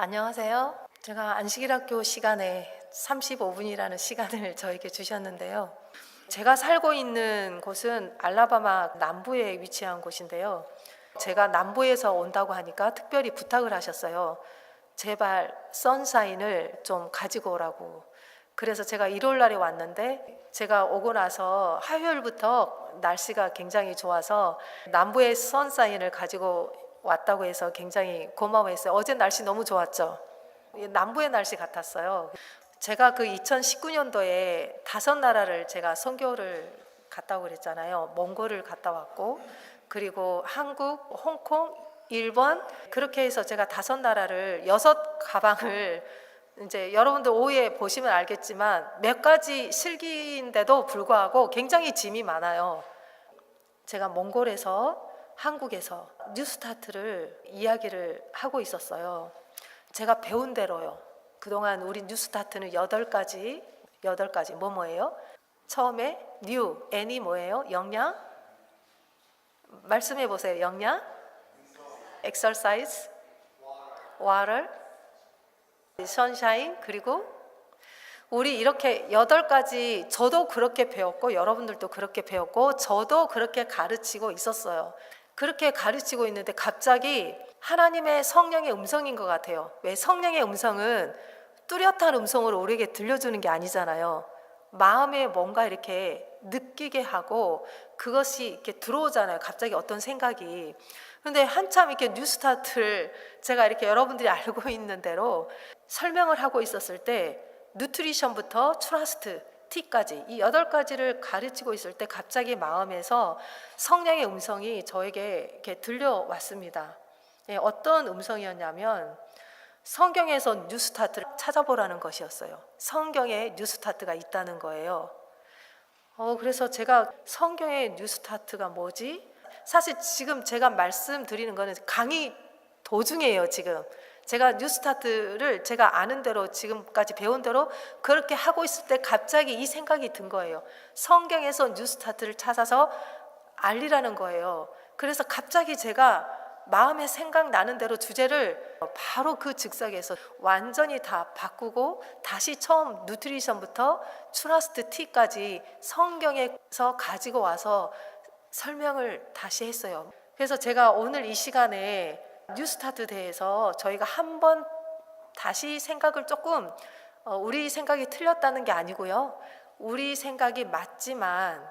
안녕하세요. 제가 안식일학교 시간에 35분이라는 시간을 저에게 주셨는데요. 제가 살고 있는 곳은 알라바마 남부에 위치한 곳인데요. 제가 남부에서 온다고 하니까 특별히 부탁을 하셨어요. 제발 선샤인을 좀 가지고 오라고. 그래서 제가 일요일 날에 왔는데 제가 오고 나서 화요일부터 날씨가 굉장히 좋아서 남부의 선샤인을 가지고 왔다고 해서 굉장히 고마워했어요. 어제 날씨 너무 좋았죠. 남부의 날씨 같았어요. 제가 그 2019년도에 5나라를 제가 선교를 갔다고 그랬잖아요. 몽골을 갔다 왔고, 그리고 한국, 홍콩, 일본, 그렇게 해서 제가 5나라를 6가방을 이제 여러분들 오후에 보시면 알겠지만 몇 가지 실기인데도 불구하고 굉장히 짐이 많아요. 제가 몽골에서 한국에서 뉴스타트를 이야기를 하고 있었어요. 제가 배운 대로요. 그동안 우리 뉴스타트는 8가지 뭐예요? 처음에 뉴, N이 뭐예요? 영양? 말씀해 보세요. 영양? exercise, water, sunshine, 그리고 우리 이렇게 8가지 저도 그렇게 배웠고 여러분들도 그렇게 배웠고 저도 그렇게 가르치고 있었어요. 그렇게 가르치고 있는데 갑자기 하나님의 성령의 음성인 것 같아요. 왜? 성령의 음성은 뚜렷한 음성으로 우리에게 들려주는 게 아니잖아요. 마음에 뭔가 이렇게 느끼게 하고 그것이 이렇게 들어오잖아요. 갑자기 어떤 생각이. 근데 한참 이렇게 뉴스타트를 제가 이렇게 여러분들이 알고 있는 대로 설명을 하고 있었을 때 누트리션부터 트러스트, T까지 이 8가지를 가르치고 있을 때 갑자기 마음에서 성령의 음성이 저에게 이렇게 들려왔습니다. 어떤 음성이었냐면 성경에서 뉴스타트를 찾아보라는 것이었어요. 성경에 뉴스타트가 있다는 거예요. 그래서 제가 성경의 뉴스타트가 뭐지? 사실 지금 제가 말씀드리는 거는 강의 도중이에요. 지금 제가 뉴스타트를 제가 아는 대로 지금까지 배운 대로 그렇게 하고 있을 때 갑자기 이 생각이 든 거예요. 성경에서 뉴스타트를 찾아서 알리라는 거예요. 그래서 갑자기 제가 마음에 생각나는 대로 주제를 바로 그 즉석에서 완전히 다 바꾸고 다시 처음 누트리션부터 트러스트 T까지 성경에서 가지고 와서 설명을 다시 했어요. 그래서 제가 오늘 이 시간에 뉴스타트 대해서 저희가 한번 다시 생각을 조금 우리 생각이 틀렸다는 게 아니고요. 우리 생각이 맞지만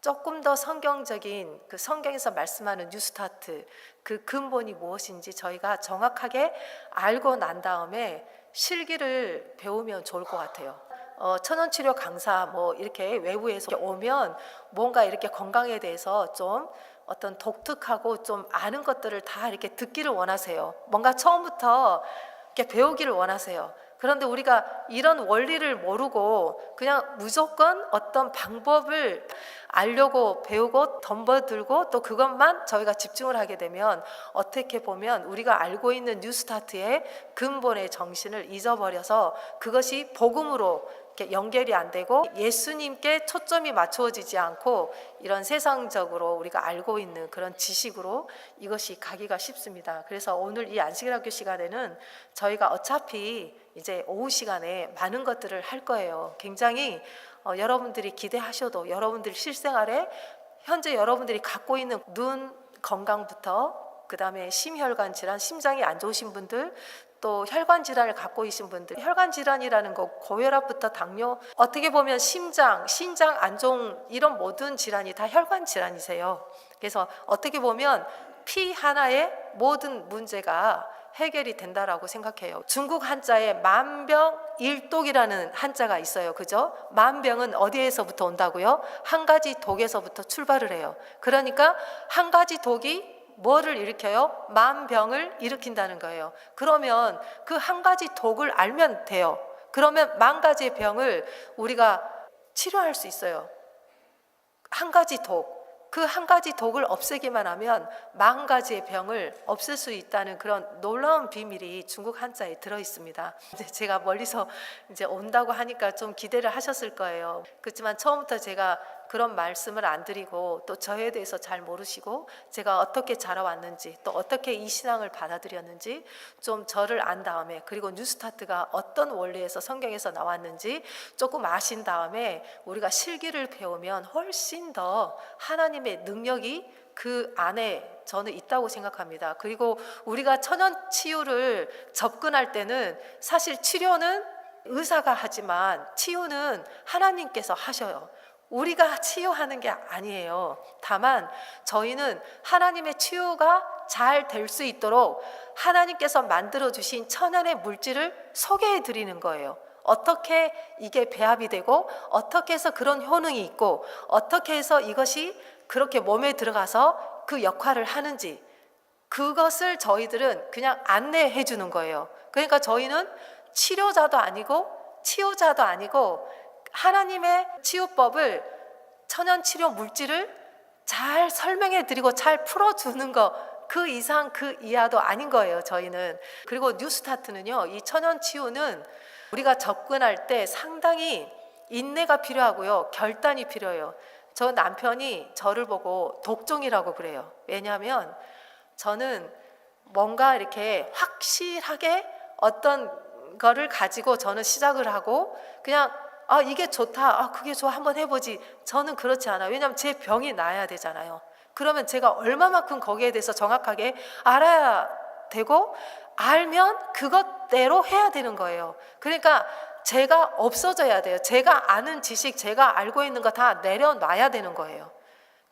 조금 더 성경적인 그 성경에서 말씀하는 뉴스타트 그 근본이 무엇인지 저희가 정확하게 알고 난 다음에 실기를 배우면 좋을 것 같아요. 천연치료 강사 뭐 이렇게 외부에서 오면 뭔가 이렇게 건강에 대해서 좀 어떤 독특하고 좀 아는 것들을 다 이렇게 듣기를 원하세요. 뭔가 처음부터 이렇게 배우기를 원하세요. 그런데 우리가 이런 원리를 모르고 그냥 무조건 어떤 방법을 알려고 배우고 덤벼들고 또 그것만 저희가 집중을 하게 되면 어떻게 보면 우리가 알고 있는 뉴스타트의 근본의 정신을 잊어버려서 그것이 복음으로 이렇게 연결이 안 되고 예수님께 초점이 맞춰지지 않고 이런 세상적으로 우리가 알고 있는 그런 지식으로 이것이 가기가 쉽습니다. 그래서 오늘 이 안식일학교 시간에는 저희가 어차피 이제 오후 시간에 많은 것들을 할 거예요. 굉장히 여러분들이 기대하셔도 여러분들 실생활에 현재 여러분들이 갖고 있는 눈 건강부터 그 다음에 심혈관 질환, 심장이 안 좋으신 분들 또 혈관 질환을 갖고 계신 분들, 혈관 질환이라는 거 고혈압부터 당뇨, 어떻게 보면 심장 안 좋은 이런 모든 질환이 다 혈관 질환이세요. 그래서 어떻게 보면 피 하나에 모든 문제가 해결이 된다라고 생각해요. 중국 한자에 만병일독이라는 한자가 있어요. 그죠? 만병은 어디에서부터 온다고요? 한 가지 독에서부터 출발을 해요. 그러니까 한 가지 독이 뭐를 일으켜요? 만병을 일으킨다는 거예요. 그러면 그 한 가지 독을 알면 돼요. 그러면 만 가지의 병을 우리가 치료할 수 있어요. 한 가지 독. 그 한 가지 독을 없애기만 하면 만 가지의 병을 없앨 수 있다는 그런 놀라운 비밀이 중국 한자에 들어 있습니다. 이제 제가 멀리서 이제 온다고 하니까 좀 기대를 하셨을 거예요. 그렇지만 처음부터 제가 그런 말씀을 안 드리고 또 저에 대해서 잘 모르시고 제가 어떻게 자라왔는지 또 어떻게 이 신앙을 받아들였는지 좀 저를 안 다음에 그리고 뉴스타트가 어떤 원리에서 성경에서 나왔는지 조금 아신 다음에 우리가 실기를 배우면 훨씬 더 하나님의 능력이 그 안에 저는 있다고 생각합니다. 그리고 우리가 천연 치유를 접근할 때는 사실 치료는 의사가 하지만 치유는 하나님께서 하셔요. 우리가 치유하는 게 아니에요. 다만 저희는 하나님의 치유가 잘 될 수 있도록 하나님께서 만들어주신 천연의 물질을 소개해 드리는 거예요. 어떻게 이게 배합이 되고 어떻게 해서 그런 효능이 있고 어떻게 해서 이것이 그렇게 몸에 들어가서 그 역할을 하는지 그것을 저희들은 그냥 안내해 주는 거예요. 그러니까 저희는 치료자도 아니고 치유자도 아니고 하나님의 치유법을 천연 치료 물질을 잘 설명해 드리고 잘 풀어주는 거 그 이상 그 이하도 아닌 거예요 저희는. 그리고 뉴스타트는요 이 천연 치유는 우리가 접근할 때 상당히 인내가 필요하고요 결단이 필요해요. 저 남편이 저를 보고 독종이라고 그래요. 왜냐하면 저는 뭔가 이렇게 확실하게 어떤 거를 가지고 저는 시작을 하고 그냥 이게 좋다, 그게 좋아, 한번 해보지. 저는 그렇지 않아요. 왜냐하면 제 병이 나아야 되잖아요. 그러면 제가 얼마만큼 거기에 대해서 정확하게 알아야 되고 알면 그것대로 해야 되는 거예요. 그러니까 제가 없어져야 돼요. 제가 아는 지식, 제가 알고 있는 거 다 내려놔야 되는 거예요.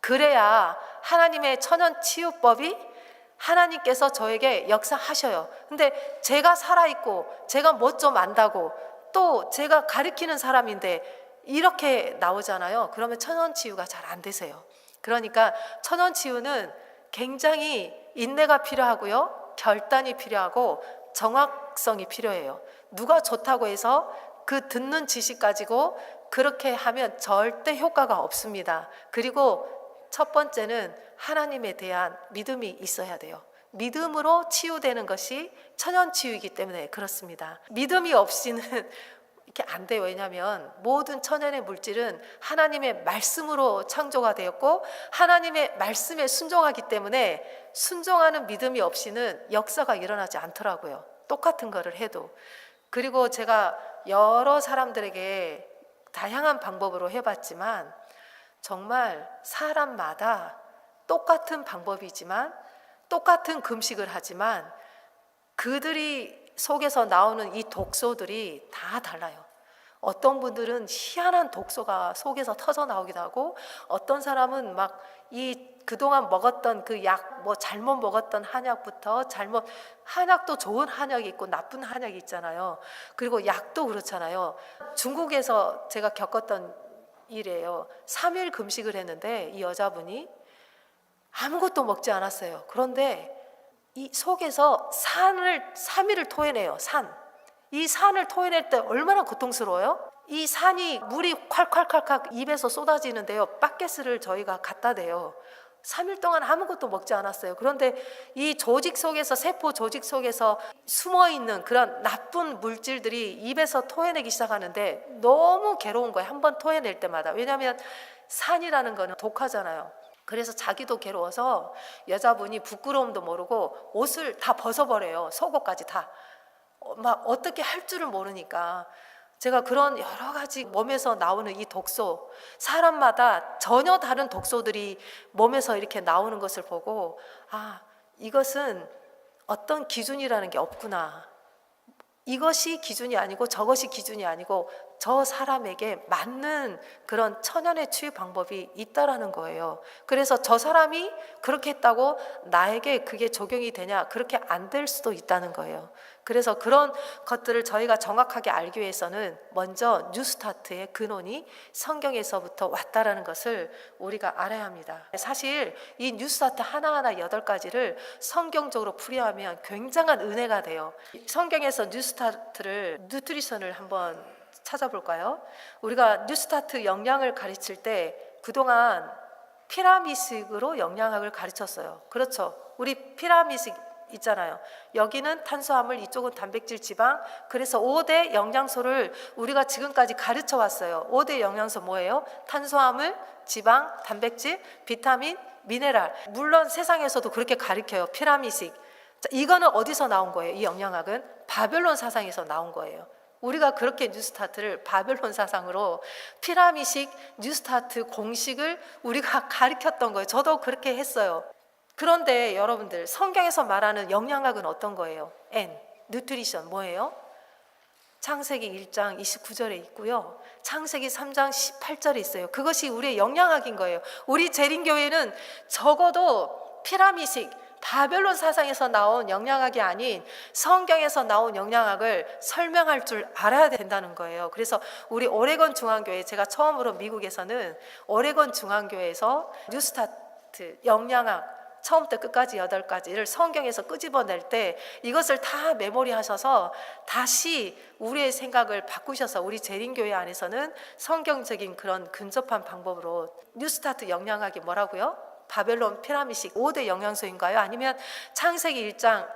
그래야 하나님의 천연 치유법이 하나님께서 저에게 역사하셔요. 근데 제가 살아있고 제가 뭐 좀 안다고 또 제가 가르치는 사람인데 이렇게 나오잖아요. 그러면 천연 치유가 잘 안 되세요. 그러니까 천연 치유는 굉장히 인내가 필요하고요. 결단이 필요하고 정확성이 필요해요. 누가 좋다고 해서 그 듣는 지식 가지고 그렇게 하면 절대 효과가 없습니다. 그리고 첫 번째는 하나님에 대한 믿음이 있어야 돼요. 믿음으로 치유되는 것이 천연 치유이기 때문에 그렇습니다. 믿음이 없이는 이렇게 안 돼요. 왜냐하면 모든 천연의 물질은 하나님의 말씀으로 창조가 되었고 하나님의 말씀에 순종하기 때문에 순종하는 믿음이 없이는 역사가 일어나지 않더라고요. 똑같은 거를 해도. 그리고 제가 여러 사람들에게 다양한 방법으로 해봤지만 정말 사람마다 똑같은 방법이지만 똑같은 금식을 하지만 그들이 속에서 나오는 이 독소들이 다 달라요. 어떤 분들은 희한한 독소가 속에서 터져 나오기도 하고 어떤 사람은 막 이 그동안 먹었던 그 약, 뭐 잘못 먹었던 한약부터 한약도 좋은 한약이 있고 나쁜 한약이 있잖아요. 그리고 약도 그렇잖아요. 중국에서 제가 겪었던 일이에요. 3일 금식을 했는데 이 여자분이 아무것도 먹지 않았어요. 그런데 이 속에서 산을 3일을 토해내요. 이 산을 토해낼 때 얼마나 고통스러워요? 이 산이 물이 콸콸콸콸 입에서 쏟아지는데요. 바켓을 저희가 갖다 대요. 3일 동안 아무것도 먹지 않았어요. 그런데 이 조직 속에서 세포 조직 속에서 숨어있는 그런 나쁜 물질들이 입에서 토해내기 시작하는데 너무 괴로운 거예요. 한번 토해낼 때마다. 왜냐하면 산이라는 거는 독하잖아요. 그래서 자기도 괴로워서 여자분이 부끄러움도 모르고 옷을 다 벗어버려요. 속옷까지 다. 막 어떻게 할 줄을 모르니까 제가 그런 여러 가지 몸에서 나오는 이 독소, 사람마다 전혀 다른 독소들이 몸에서 이렇게 나오는 것을 보고 이것은 어떤 기준이라는 게 없구나. 이것이 기준이 아니고 저것이 기준이 아니고 저 사람에게 맞는 그런 천연의 치유 방법이 있다라는 거예요. 그래서 저 사람이 그렇게 했다고 나에게 그게 적용이 되냐? 그렇게 안 될 수도 있다는 거예요. 그래서 그런 것들을 저희가 정확하게 알기 위해서는 먼저 뉴스타트의 근원이 성경에서부터 왔다라는 것을 우리가 알아야 합니다. 사실 이 뉴스타트 하나하나 8가지를 성경적으로 풀이하면 굉장한 은혜가 돼요. 성경에서 뉴스타트를 뉴트리션을 한번 찾아볼까요? 우리가 뉴스타트 영양을 가르칠 때 그동안 피라미식으로 영양학을 가르쳤어요. 그렇죠. 우리 피라미식 있잖아요. 여기는 탄수화물, 이쪽은 단백질, 지방. 그래서 5대 영양소를 우리가 지금까지 가르쳐 왔어요. 5대 영양소 뭐예요? 탄수화물, 지방, 단백질, 비타민, 미네랄. 물론 세상에서도 그렇게 가르쳐요. 피라미식. 자, 이거는 어디서 나온 거예요? 이 영양학은 바벨론 사상에서 나온 거예요. 우리가 그렇게 뉴스타트를 바벨론 사상으로 피라미식 뉴스타트 공식을 우리가 가르쳤던 거예요. 저도 그렇게 했어요. 그런데 여러분들, 성경에서 말하는 영양학은 어떤 거예요? N, 뉴트리션 뭐예요? 창세기 1장 29절에 있고요. 창세기 3장 18절에 있어요. 그것이 우리의 영양학인 거예요. 우리 재림교회는 적어도 피라미식 바벨론 사상에서 나온 영양학이 아닌 성경에서 나온 영양학을 설명할 줄 알아야 된다는 거예요. 그래서 우리 오레곤 중앙교회, 제가 처음으로 미국에서는 오레곤 중앙교회에서 뉴스타트 영양학 처음부터 끝까지 8가지를 성경에서 끄집어낼 때 이것을 다 메모리 하셔서 다시 우리의 생각을 바꾸셔서 우리 재림교회 안에서는 성경적인 그런 근접한 방법으로 뉴스타트 영양학이 뭐라고요? 바벨론 피라미식 5대 영양소인가요? 아니면 창세기 1장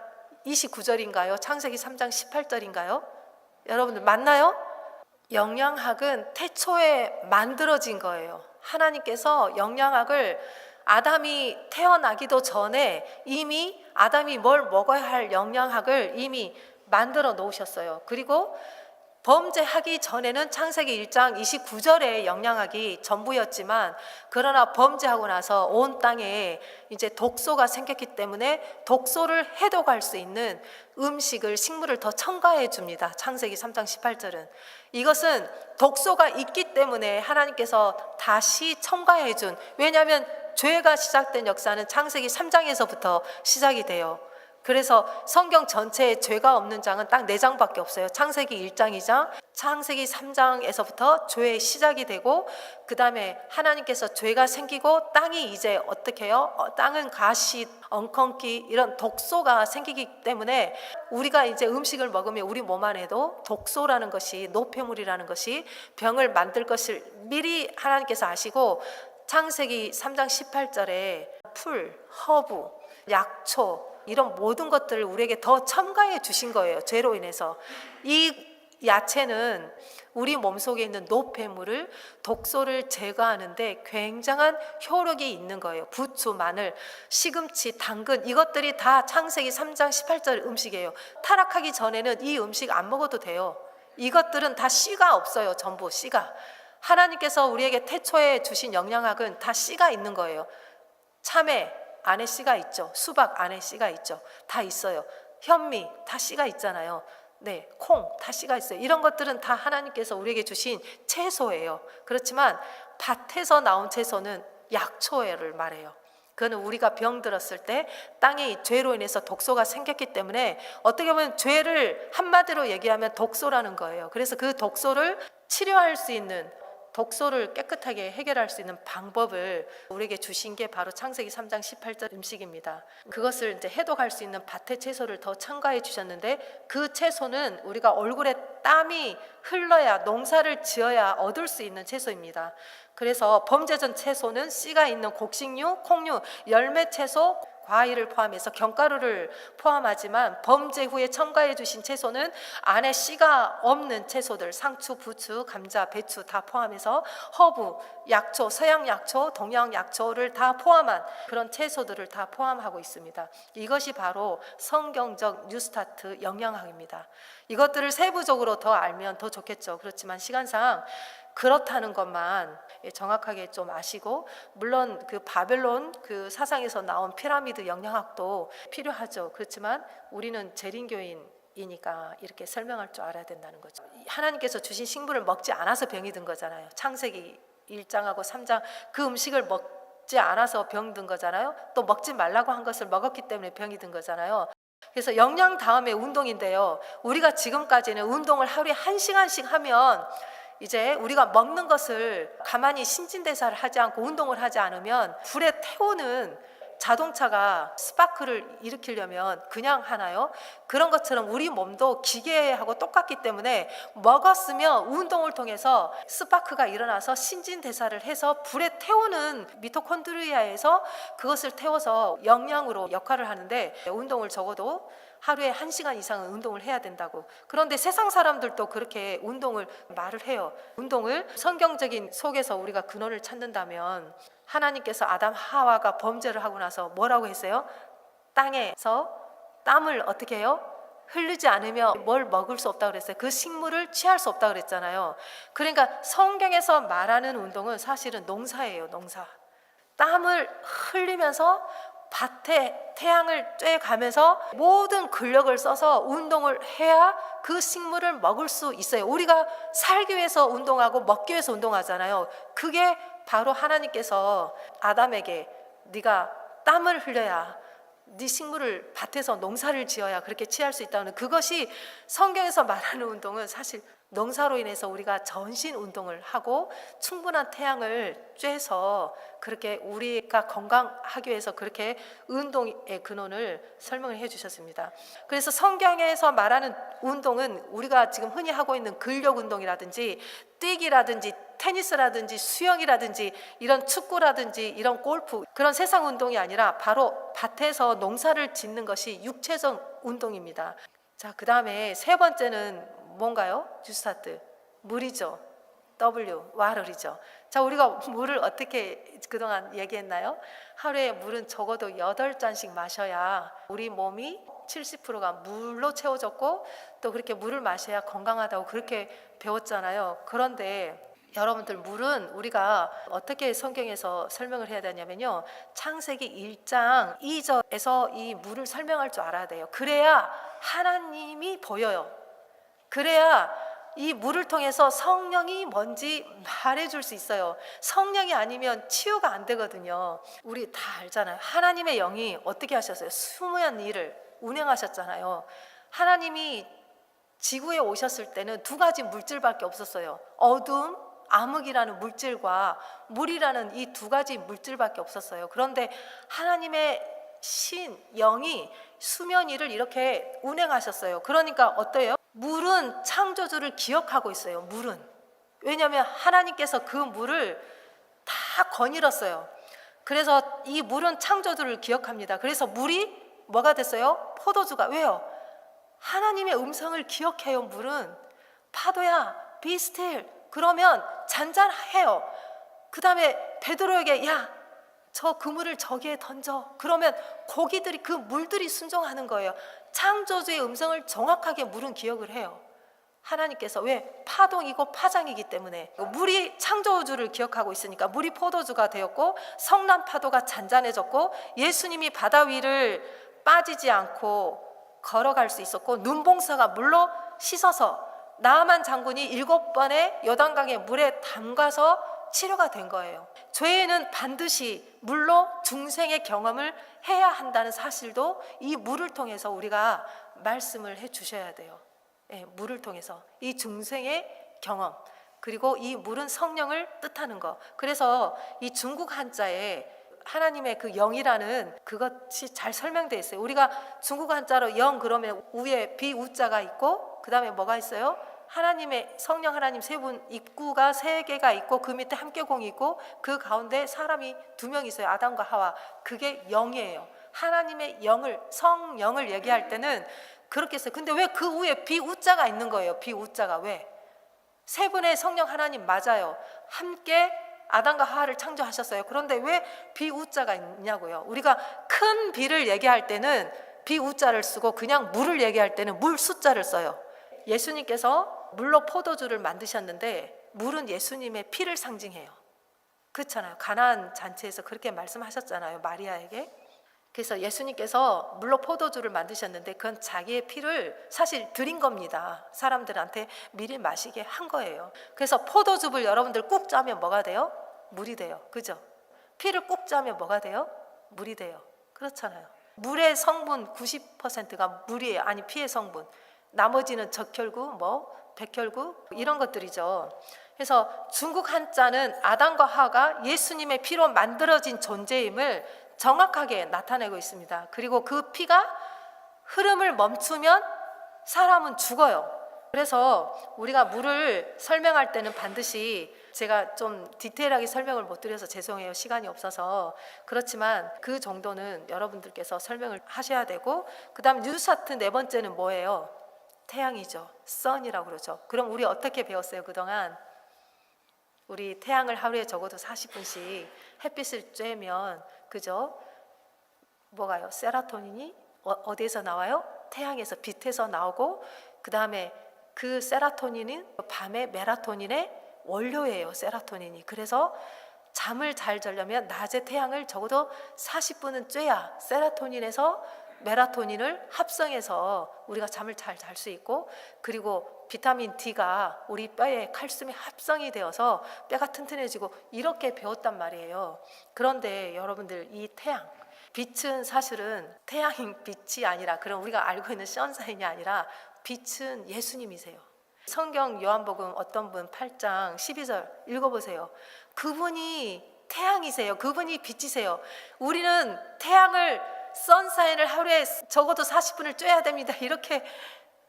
29절인가요? 창세기 3장 18절인가요? 여러분들 맞나요? 영양학은 태초에 만들어진 거예요. 하나님께서 영양학을 아담이 태어나기도 전에 이미 아담이 뭘 먹어야 할 영양학을 이미 만들어 놓으셨어요. 그리고 범죄하기 전에는 창세기 1장 29절의 영양학이 전부였지만, 그러나 범죄하고 나서 온 땅에 이제 독소가 생겼기 때문에 독소를 해독할 수 있는 음식을, 식물을 더 첨가해 줍니다. 창세기 3장 18절은 이것은 독소가 있기 때문에 하나님께서 다시 첨가해 준, 왜냐하면 죄가 시작된 역사는 창세기 3장에서부터 시작이 돼요. 그래서 성경 전체에 죄가 없는 장은 딱 4장밖에 없어요. 창세기 1장, 2장, 창세기 3장에서부터 죄의 시작이 되고, 그 다음에 하나님께서 죄가 생기고 땅이 이제 어떻게 해요? 땅은 가시, 엉겅퀴 이런 독소가 생기기 때문에 우리가 이제 음식을 먹으면 우리 몸 안에도 독소라는 것이, 노폐물이라는 것이 병을 만들 것을 미리 하나님께서 아시고 창세기 3장 18절에 풀, 허브, 약초 이런 모든 것들을 우리에게 더 첨가해 주신 거예요. 죄로 인해서. 이 야채는 우리 몸속에 있는 노폐물을, 독소를 제거하는데 굉장한 효력이 있는 거예요. 부추, 마늘, 시금치, 당근 이것들이 다 창세기 3장 18절 음식이에요. 타락하기 전에는 이 음식 안 먹어도 돼요. 이것들은 다 씨가 없어요. 전부 씨가. 하나님께서 우리에게 태초에 주신 영양학은 다 씨가 있는 거예요. 참외 안에 씨가 있죠. 수박 안에 씨가 있죠. 다 있어요. 현미 다 씨가 있잖아요. 네, 콩 다 씨가 있어요. 이런 것들은 다 하나님께서 우리에게 주신 채소예요. 그렇지만 밭에서 나온 채소는 약초를 말해요. 그거는 우리가 병들었을 때 땅에 죄로 인해서 독소가 생겼기 때문에 어떻게 보면 죄를 한마디로 얘기하면 독소라는 거예요. 그래서 그 독소를 치료할 수 있는, 독소를 깨끗하게 해결할 수 있는 방법을 우리에게 주신 게 바로 창세기 3장 18절 음식입니다. 그것을 이제 해독할 수 있는 밭의 채소를 더 첨가해 주셨는데, 그 채소는 우리가 얼굴에 땀이 흘러야, 농사를 지어야 얻을 수 있는 채소입니다. 그래서 범죄전 채소는 씨가 있는 곡식류, 콩류, 열매 채소, 과일을 포함해서 견과류를 포함하지만 범죄 후에 첨가해 주신 채소는 안에 씨가 없는 채소들, 상추, 부추, 감자, 배추 다 포함해서 허브, 약초, 서양 약초, 동양 약초를 다 포함한 그런 채소들을 다 포함하고 있습니다. 이것이 바로 성경적 뉴스타트 영양학입니다. 이것들을 세부적으로 더 알면 더 좋겠죠. 그렇지만 시간상 그렇다는 것만 정확하게 좀 아시고, 물론 그 바벨론 그 사상에서 나온 피라미드 영양학도 필요하죠. 그렇지만 우리는 재림교인이니까 이렇게 설명할 줄 알아야 된다는 거죠. 하나님께서 주신 식물을 먹지 않아서 병이 든 거잖아요. 창세기 1장하고 3장 그 음식을 먹지 않아서 병든 거잖아요. 또 먹지 말라고 한 것을 먹었기 때문에 병이 든 거잖아요. 그래서 영양 다음에 운동인데요, 우리가 지금까지는 운동을 하루에 1시간씩 하면, 이제 우리가 먹는 것을 가만히 신진대사를 하지 않고 운동을 하지 않으면 불에 태우는 자동차가 스파크를 일으키려면 그냥 하나요? 그런 것처럼 우리 몸도 기계하고 똑같기 때문에 먹었으면 운동을 통해서 스파크가 일어나서 신진대사를 해서 불에 태우는 미토콘드리아에서 그것을 태워서 영양으로 역할을 하는데, 운동을 적어도 하루에 1시간 이상은 운동을 해야 된다고. 그런데 세상 사람들도 그렇게 운동을 말을 해요. 운동을 성경적인 속에서 우리가 근원을 찾는다면, 하나님께서 아담 하와가 범죄를 하고 나서 뭐라고 했어요? 땅에서 땀을 어떻게 해요? 흐르지 않으면 뭘 먹을 수 없다고 그랬어요. 그 식물을 취할 수 없다고 그랬잖아요. 그러니까 성경에서 말하는 운동은 사실은 농사예요. 농사. 땀을 흘리면서 밭에 태양을 쬐가면서 모든 근력을 써서 운동을 해야 그 식물을 먹을 수 있어요. 우리가 살기 위해서 운동하고 먹기 위해서 운동하잖아요. 그게 바로 하나님께서 아담에게 네가 땀을 흘려야 네 식물을 밭에서 농사를 지어야 그렇게 취할 수 있다는, 그것이 성경에서 말하는 운동은 사실 농사로 인해서 우리가 전신 운동을 하고 충분한 태양을 쬐서 그렇게 우리가 건강하기 위해서 그렇게 운동의 근원을 설명을 해 주셨습니다. 그래서 성경에서 말하는 운동은 우리가 지금 흔히 하고 있는 근력 운동이라든지 뛰기라든지 테니스라든지 수영이라든지 이런 축구라든지 이런 골프, 그런 세상 운동이 아니라 바로 밭에서 농사를 짓는 것이 육체적 운동입니다. 자, 그 다음에 세 번째는 뭔가요? 주스타트, 물이죠. W, 와르이죠. 자, 우리가 물을 어떻게 그동안 얘기했나요? 하루에 물은 적어도 8잔씩 마셔야 우리 몸이 70%가 물로 채워졌고, 또 그렇게 물을 마셔야 건강하다고 그렇게 배웠잖아요. 그런데 여러분들, 물은 우리가 어떻게 성경에서 설명을 해야 되냐면요, 창세기 1장 2절에서 이 물을 설명할 줄 알아야 돼요. 그래야 하나님이 보여요. 그래야 이 물을 통해서 성령이 뭔지 말해줄 수 있어요. 성령이 아니면 치유가 안 되거든요. 우리 다 알잖아요. 하나님의 영이 어떻게 하셨어요? 수무한 일을 운행하셨잖아요. 하나님이 지구에 오셨을 때는 2가지 물질밖에 없었어요. 어둠, 암흑이라는 물질과 물이라는 이 2가지 물질밖에 없었어요. 그런데 하나님의 신, 영이 수면 일을 이렇게 운행하셨어요. 그러니까 어때요? 물은 창조주를 기억하고 있어요. 물은. 왜냐하면 하나님께서 그 물을 다 거닐었어요. 그래서 이 물은 창조주를 기억합니다. 그래서 물이 뭐가 됐어요? 포도주가. 왜요? 하나님의 음성을 기억해요. 물은. 파도야, be still. 그러면 잔잔해요. 그 다음에 베드로에게 야, 저 그물을 저기에 던져. 그러면 고기들이, 그 물들이 순종하는 거예요. 창조주의 음성을 정확하게 물은 기억을 해요. 하나님께서. 왜? 파동이고 파장이기 때문에. 물이 창조주를 기억하고 있으니까 물이 포도주가 되었고, 성난 파도가 잔잔해졌고, 예수님이 바다 위를 빠지지 않고 걸어갈 수 있었고, 눈봉사가 물로 씻어서 나아만 장군이 7번의 요단강의 물에 담가서 치료가 된 거예요. 죄인은 반드시 물로 중생의 경험을 해야 한다는 사실도 이 물을 통해서 우리가 말씀을 해 주셔야 돼요. 네, 물을 통해서 이 중생의 경험, 그리고 이 물은 성령을 뜻하는 거. 그래서 이 중국 한자에 하나님의 그 영이라는 그것이 잘 설명되어 있어요. 우리가 중국 한자로 영 그러면 위에 비우자가 있고, 그 다음에 뭐가 있어요? 하나님의 성령 하나님 세 분, 입구가 3개가 있고, 그 밑에 함께공이 있고, 그 가운데 사람이 2명 있어요. 아담과 하와. 그게 영이에요. 하나님의 영을, 성령을 얘기할 때는 그렇게 했어요. 근데 왜 그 위에 비우자가 있는 거예요? 비우자가 왜? 3분의 성령 하나님 맞아요. 함께 아담과 하와를 창조하셨어요. 그런데 왜 비우자가 있냐고요? 우리가 큰 비를 얘기할 때는 비우자를 쓰고, 그냥 물을 얘기할 때는 물 숫자를 써요. 예수님께서 물로 포도주를 만드셨는데 물은 예수님의 피를 상징해요. 그렇잖아요. 가나안 잔치에서 그렇게 말씀하셨잖아요, 마리아에게. 그래서 예수님께서 물로 포도주를 만드셨는데 그건 자기의 피를 사실 드린 겁니다. 사람들한테 미리 마시게 한 거예요. 그래서 포도즙을 여러분들 꾹 짜면 뭐가 돼요? 물이 돼요. 그죠? 피를 꾹 짜면 뭐가 돼요? 물이 돼요. 그렇잖아요. 물의 성분 90%가 물이에요. 아니, 피의 성분. 나머지는 적혈구, 백혈구 이런 것들이죠. 그래서 중국 한자는 아담과 하와가 예수님의 피로 만들어진 존재임을 정확하게 나타내고 있습니다. 그리고 그 피가 흐름을 멈추면 사람은 죽어요. 그래서 우리가 물을 설명할 때는 반드시, 제가 좀 디테일하게 설명을 못 드려서 죄송해요. 시간이 없어서. 그렇지만 그 정도는 여러분들께서 설명을 하셔야 되고, 그 다음 뉴스타트 네 번째는 뭐예요? 태양이죠. 선이라고 그러죠. 그럼 우리 어떻게 배웠어요 그동안? 우리 태양을 하루에 적어도 40분씩 햇빛을 쬐면, 그죠? 뭐가요? 세라토닌이 어디에서 나와요? 태양에서, 빛에서 나오고, 그 다음에 그 세라토닌은 밤에 멜라토닌의 원료예요. 세라토닌이. 그래서 잠을 잘 자려면 낮에 태양을 적어도 40분은 쬐야 세라토닌에서 멜라토닌을 합성해서 우리가 잠을 잘 잘 수 있고, 그리고 비타민 D가 우리 뼈에 칼슘이 합성이 되어서 뼈가 튼튼해지고, 이렇게 배웠단 말이에요. 그런데 여러분들, 이 태양, 빛은 사실은 태양인 빛이 아니라, 그럼 우리가 알고 있는 선사인이 아니라 빛은 예수님이세요. 성경 요한복음 어떤 분 8장 12절 읽어보세요. 그분이 태양이세요. 그분이 빛이세요. 우리는 태양을, 선사인을 하루에 적어도 40분을 쬐야 됩니다. 이렇게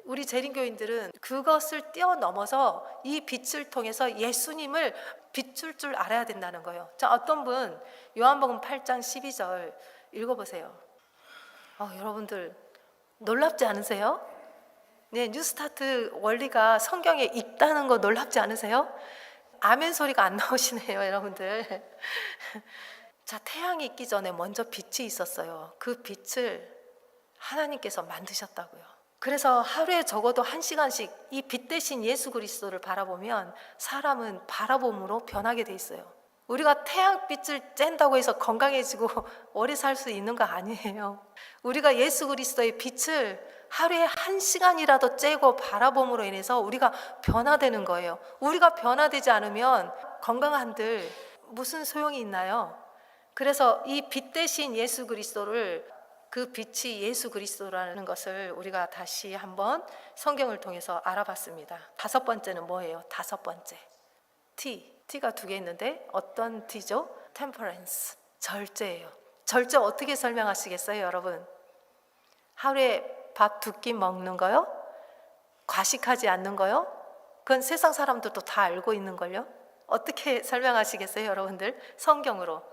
우리 재림교인들은 그것을 뛰어넘어서 이 빛을 통해서 예수님을 비출 줄 알아야 된다는 거예요. 자, 어떤 분 요한복음 8장 12절 읽어보세요. 여러분들 놀랍지 않으세요? 네, 뉴스타트 원리가 성경에 있다는 거 놀랍지 않으세요? 아멘 소리가 안 나오시네요, 여러분들. 자, 태양이 있기 전에 먼저 빛이 있었어요. 그 빛을 하나님께서 만드셨다고요. 그래서 하루에 적어도 1시간씩 이 빛 대신 예수 그리스도를 바라보면 사람은 바라봄으로 변하게 돼 있어요. 우리가 태양빛을 쬐다고 해서 건강해지고 오래 살 수 있는 거 아니에요. 우리가 예수 그리스도의 빛을 하루에 1시간이라도 쬐고 바라봄으로 인해서 우리가 변화되는 거예요. 우리가 변화되지 않으면 건강한들 무슨 소용이 있나요? 그래서 이 빛 대신 예수 그리스도를, 그 빛이 예수 그리스도라는 것을 우리가 다시 한번 성경을 통해서 알아봤습니다. 5번째는 뭐예요? 5번째, T가 2개 있는데 어떤 T죠? Temperance, 절제예요. 절제 어떻게 설명하시겠어요, 여러분? 하루에 밥 2끼 먹는 거요? 과식하지 않는 거요? 그건 세상 사람들도 다 알고 있는 걸요? 어떻게 설명하시겠어요, 여러분들? 성경으로.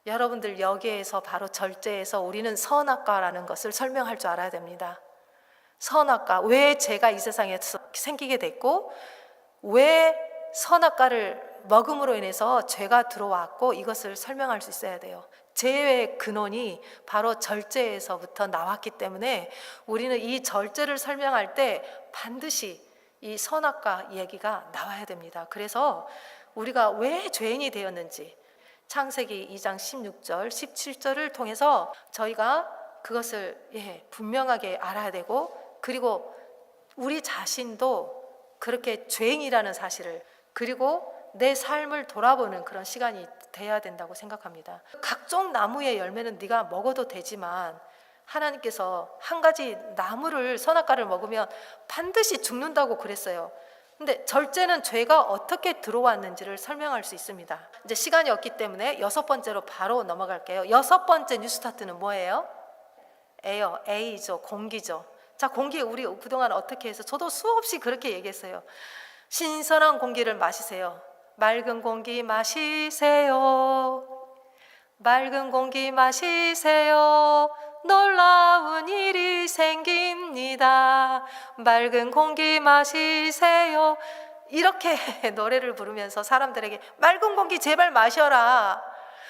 여러분들 여기에서 바로 절제에서 우리는 선악과라는 것을 설명할 줄 알아야 됩니다. 선악과, 왜 죄가 이 세상에 생기게 됐고, 왜 선악과를 먹음으로 인해서 죄가 들어왔고, 이것을 설명할 수 있어야 돼요. 죄의 근원이 바로 절제에서부터 나왔기 때문에 우리는 이 절제를 설명할 때 반드시 이 선악과 얘기가 나와야 됩니다. 그래서 우리가 왜 죄인이 되었는지 창세기 2장 16절, 17절을 통해서 저희가 그것을 분명하게 알아야 되고, 그리고 우리 자신도 그렇게 죄인이라는 사실을, 그리고 내 삶을 돌아보는 그런 시간이 돼야 된다고 생각합니다. 각종 나무의 열매는 네가 먹어도 되지만 하나님께서 한 가지 나무를, 선악과를 먹으면 반드시 죽는다고 그랬어요. 근데 절제는 죄가 어떻게 들어왔는지를 설명할 수 있습니다. 이제 시간이 없기 때문에 6번째로 바로 넘어갈게요. 6번째 뉴스타트는 뭐예요? A죠. 공기죠. 자, 공기 우리 그동안 어떻게 해서, 저도 수없이 그렇게 얘기했어요. 신선한 공기를 마시세요. 맑은 공기 마시세요. 맑은 공기 마시세요. 놀라운 일이 생깁니다. 맑은 공기 마시세요. 이렇게 노래를 부르면서 사람들에게 맑은 공기 제발 마셔라.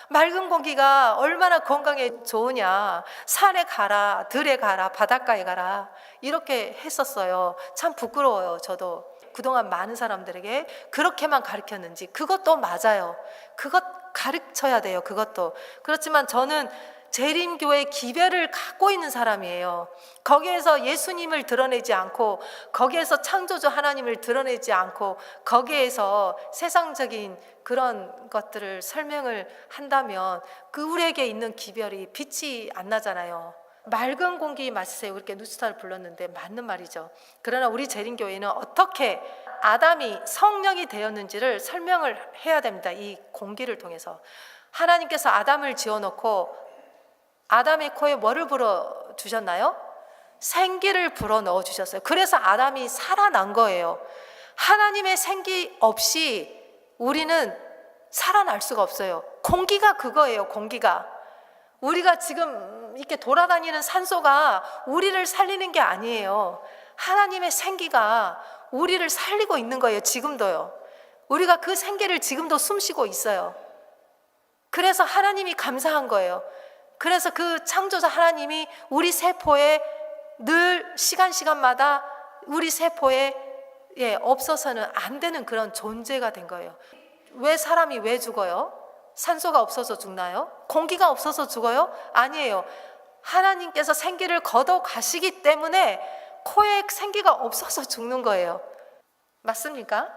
맑은 공기가 얼마나 건강에 좋으냐. 산에 가라, 들에 가라, 바닷가에 가라. 이렇게 했었어요. 참 부끄러워요. 저도 그동안 많은 사람들에게 그렇게만 가르쳤는지. 그것도 맞아요. 그것 가르쳐야 돼요. 그것도. 그렇지만 저는 재림교회 기별을 갖고 있는 사람이에요. 거기에서 예수님을 드러내지 않고, 거기에서 창조주 하나님을 드러내지 않고, 거기에서 세상적인 그런 것들을 설명을 한다면 그 우리에게 있는 기별이 빛이 안 나잖아요. 맑은 공기 마시세요. 이렇게 누스타를 불렀는데 맞는 말이죠. 그러나 우리 재림교회는 어떻게 아담이 성령이 되었는지를 설명을 해야 됩니다. 이 공기를 통해서. 하나님께서 아담을 지어놓고 아담의 코에 뭐를 불어 주셨나요? 생기를 불어 넣어 주셨어요. 그래서 아담이 살아난 거예요. 하나님의 생기 없이 우리는 살아날 수가 없어요. 공기가 그거예요. 공기가. 우리가 지금 이렇게 돌아다니는 산소가 우리를 살리는 게 아니에요. 하나님의 생기가 우리를 살리고 있는 거예요. 지금도요. 우리가 그 생기를 지금도 숨쉬고 있어요. 그래서 하나님이 감사한 거예요. 그래서 그 창조자 하나님이 우리 세포에 늘 시간마다 우리 세포에 없어서는 안 되는 그런 존재가 된 거예요. 왜 사람이 왜 죽어요? 산소가 없어서 죽나요? 공기가 없어서 죽어요? 아니에요. 하나님께서 생기를 걷어 가시기 때문에 코에 생기가 없어서 죽는 거예요. 맞습니까?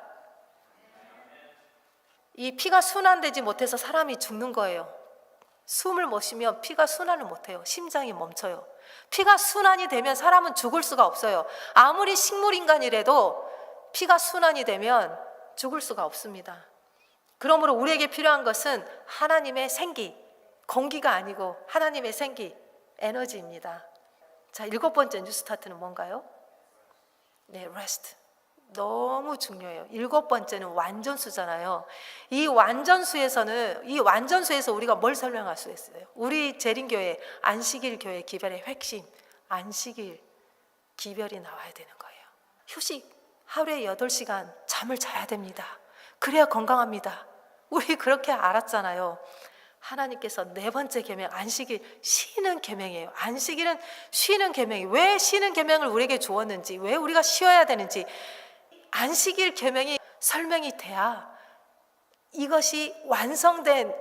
이 피가 순환되지 못해서 사람이 죽는 거예요. 숨을 못 쉬면 피가 순환을 못해요. 심장이 멈춰요. 피가 순환이 되면 사람은 죽을 수가 없어요. 아무리 식물인간이라도 피가 순환이 되면 죽을 수가 없습니다. 그러므로 우리에게 필요한 것은 하나님의 생기, 공기가 아니고 하나님의 생기, 에너지입니다. 자, 7번째 뉴스타트는 뭔가요? 네, rest. 너무 중요해요. 7번째는 완전수잖아요. 이 완전수에서 우리가 뭘 설명할 수 있어요? 우리 재림교회 안식일 교회 기별의 핵심, 안식일 기별이 나와야 되는 거예요. 휴식, 하루에 8시간 잠을 자야 됩니다. 그래야 건강합니다. 우리 그렇게 알았잖아요. 하나님께서 4번째 계명, 안식일 쉬는 계명이에요. 안식일은 쉬는 계명이, 왜 쉬는 계명을 우리에게 주었는지, 왜 우리가 쉬어야 되는지, 안식일 계명이 설명이 돼야 이것이 완성된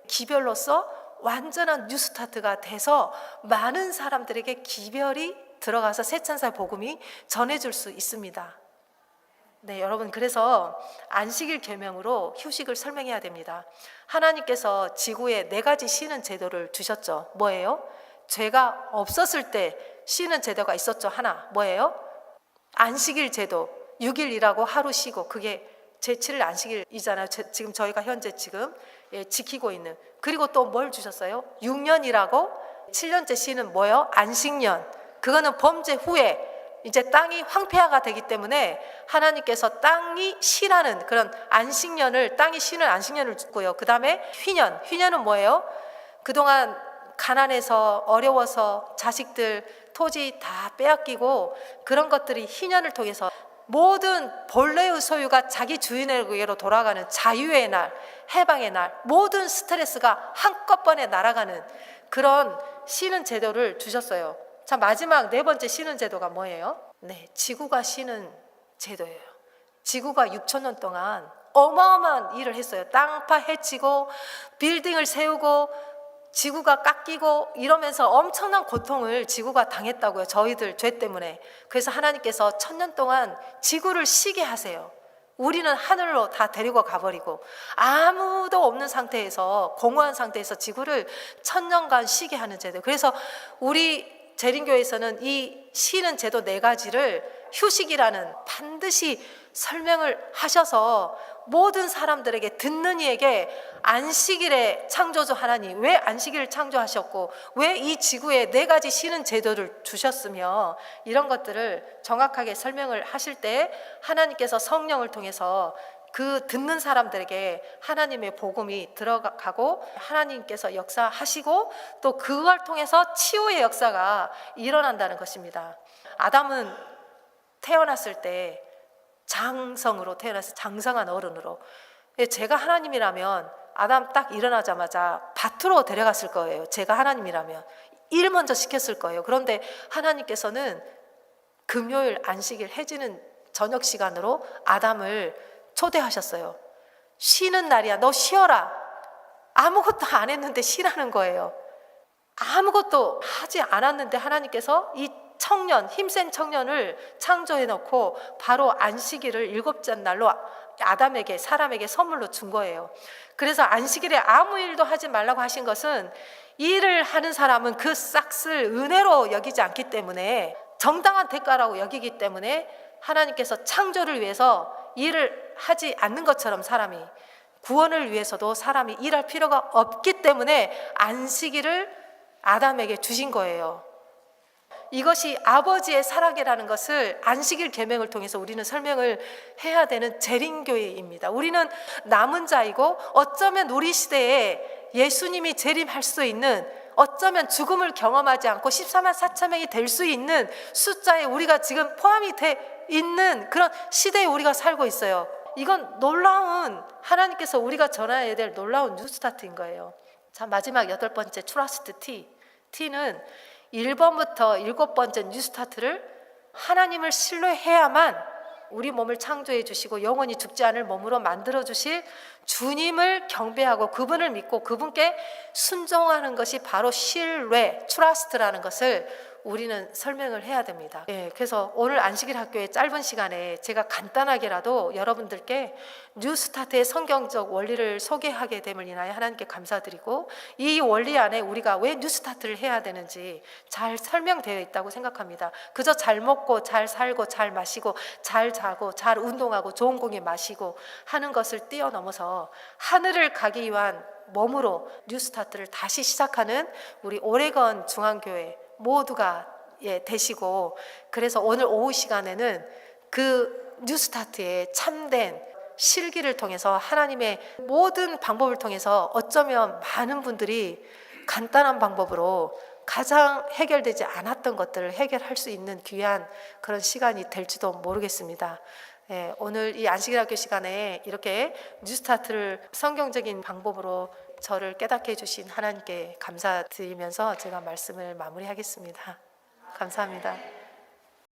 기별로서 완전한 뉴스타트가 돼서 많은 사람들에게 기별이 들어가서 새천사 복음이 전해줄 수 있습니다. 네, 여러분, 그래서 안식일 계명으로 휴식을 설명해야 됩니다. 하나님께서 지구에 4가지 쉬는 제도를 주셨죠. 뭐예요? 죄가 없었을 때 쉬는 제도가 있었죠. 하나, 뭐예요? 안식일 제도. 6일 일하고 하루 쉬고, 그게 제7일 안식일이잖아요. 지금 저희가 현재 지키고 있는. 그리고 또 뭘 주셨어요? 6년 일하고 7년째 쉬는 뭐예요? 안식년. 그거는 범죄 후에 이제 땅이 황폐화가 되기 때문에 하나님께서 땅이 쉬라는 그런 안식년을, 땅이 쉬는 안식년을 주고요. 그 다음에 휘년은 뭐예요? 그동안 가난해서 어려워서 자식들 토지 다 빼앗기고 그런 것들이 휘년을 통해서 모든 본래의 소유가 자기 주인에게로 돌아가는 자유의 날, 해방의 날, 모든 스트레스가 한꺼번에 날아가는 그런 쉬는 제도를 주셨어요. 자, 마지막 4번째 쉬는 제도가 뭐예요? 네, 지구가 쉬는 제도예요. 지구가 6,000년 동안 어마어마한 일을 했어요. 땅파 헤치고 빌딩을 세우고 지구가 깎이고 이러면서 엄청난 고통을 지구가 당했다고요. 저희들 죄 때문에. 그래서 하나님께서 1000년 동안 지구를 쉬게 하세요. 우리는 하늘로 다 데리고 가버리고 아무도 없는 상태에서, 공허한 상태에서 지구를 1000년간 쉬게 하는 제도. 그래서 우리 재림교회에서는 이 쉬는 제도 4가지를 휴식이라는 반드시 설명을 하셔서 모든 사람들에게, 듣는 이에게 안식일에 창조주 하나님 왜 안식일을 창조하셨고 왜 이 지구에 4가지 쉬는 제도를 주셨으며 이런 것들을 정확하게 설명을 하실 때 하나님께서 성령을 통해서 그 듣는 사람들에게 하나님의 복음이 들어가고 하나님께서 역사하시고 또 그걸 통해서 치유의 역사가 일어난다는 것입니다. 아담은 태어났을 때 장성으로 태어나서 장성한 어른으로, 제가 하나님이라면 아담 딱 일어나자마자 밭으로 데려갔을 거예요. 제가 하나님이라면 일 먼저 시켰을 거예요. 그런데 하나님께서는 금요일 안식일 해지는 저녁 시간으로 아담을 초대하셨어요. 쉬는 날이야, 너 쉬어라. 아무것도 안 했는데 쉬라는 거예요. 아무것도 하지 않았는데 하나님께서 이 청년, 힘센 청년을 창조해 놓고 바로 안식일을 7째 날로 아담에게, 사람에게 선물로 준 거예요. 그래서 안식일에 아무 일도 하지 말라고 하신 것은 일을 하는 사람은 그 싹을 은혜로 여기지 않기 때문에, 정당한 대가라고 여기기 때문에 하나님께서 창조를 위해서 일을 하지 않는 것처럼 사람이, 구원을 위해서도 사람이 일할 필요가 없기 때문에 안식일을 아담에게 주신 거예요. 이것이 아버지의 사랑이라는 것을 안식일 계명을 통해서 우리는 설명을 해야 되는 재림교회입니다. 우리는 남은 자이고 어쩌면 우리 시대에 예수님이 재림할 수 있는, 어쩌면 죽음을 경험하지 않고 14만 4천 명이 될 수 있는 숫자에 우리가 지금 포함이 돼 있는 그런 시대에 우리가 살고 있어요. 이건 놀라운, 하나님께서 우리가 전해야 될 놀라운 뉴스타트인 거예요. 자, 마지막 8번째 트러스트 T. T는 1번부터 7번째 뉴스타트를 하나님을 신뢰해야만 우리 몸을 창조해 주시고 영원히 죽지 않을 몸으로 만들어 주실 주님을 경배하고 그분을 믿고 그분께 순종하는 것이 바로 신뢰, 트러스트라는 것을 우리는 설명을 해야 됩니다. 그래서 오늘 안식일 학교의 짧은 시간에 제가 간단하게라도 여러분들께 뉴스타트의 성경적 원리를 소개하게 됨을 인하여 하나님께 감사드리고, 이 원리 안에 우리가 왜 뉴스타트를 해야 되는지 잘 설명되어 있다고 생각합니다. 그저 잘 먹고 잘 살고 잘 마시고 잘 자고 잘 운동하고 좋은 공기 마시고 하는 것을 뛰어넘어서 하늘을 가기 위한 몸으로 뉴스타트를 다시 시작하는 우리 오레건 중앙교회 모두가 되시고, 그래서 오늘 오후 시간에는 그 뉴스타트의 참된 실기를 통해서 하나님의 모든 방법을 통해서 어쩌면 많은 분들이 간단한 방법으로 가장 해결되지 않았던 것들을 해결할 수 있는 귀한 그런 시간이 될지도 모르겠습니다. 오늘 이 안식일 학교 시간에 이렇게 뉴스타트를 성경적인 방법으로 저를 깨닫게 해주신 하나님께 감사드리면서 제가 말씀을 마무리하겠습니다. 감사합니다.